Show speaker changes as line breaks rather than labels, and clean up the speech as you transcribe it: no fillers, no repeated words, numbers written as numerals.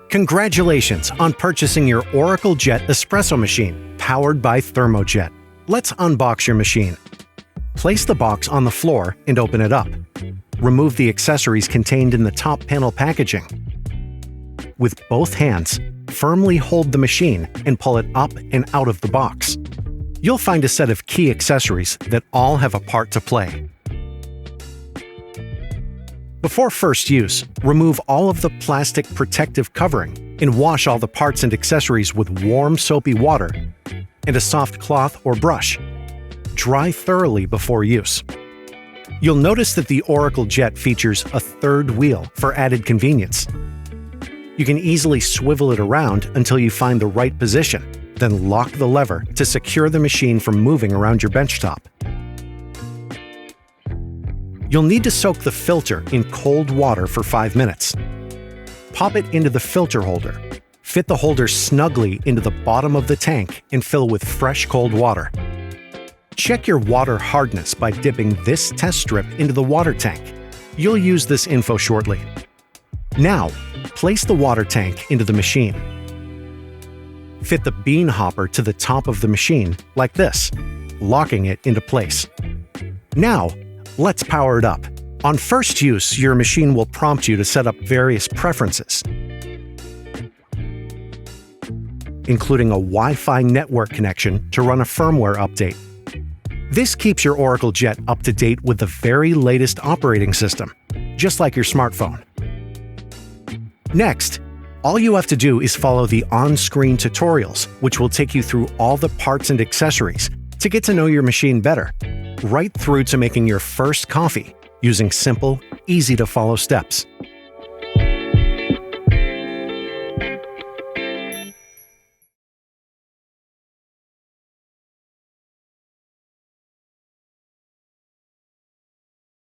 Congratulations on purchasing your Oracle Jet espresso machine, powered by Thermojet. Let's unbox your machine. Place the box on the floor and open it up. Remove the accessories contained in the top panel packaging. With both hands, firmly hold the machine and pull it up and out of the box. You'll find a set of key accessories that all have a part to play. Before first use, remove all of the plastic protective covering and wash all the parts and accessories with warm soapy water and a soft cloth or brush. Dry thoroughly before use. You'll notice that the Oracle Jet features a third wheel for added convenience. You can easily swivel it around until you find the right position, then lock the lever to secure the machine from moving around your benchtop. You'll need to soak the filter in cold water for 5 minutes. Pop it into the filter holder. Fit the holder snugly into the bottom of the tank and fill with fresh cold water. Check your water hardness by dipping this test strip into the water tank. You'll use this info shortly. Now, place the water tank into the machine. Fit the bean hopper to the top of the machine like this, locking it into place. Now, let's power it up. On first use, your machine will prompt you to set up various preferences, including a Wi-Fi network connection to run a firmware update. This keeps your Oracle Jet up to date with the very latest operating system, just like your smartphone. Next, all you have to do is follow the on-screen tutorials, which will take you through all the parts and accessories to get to know your machine better, right through to making your first coffee using simple, easy-to-follow steps.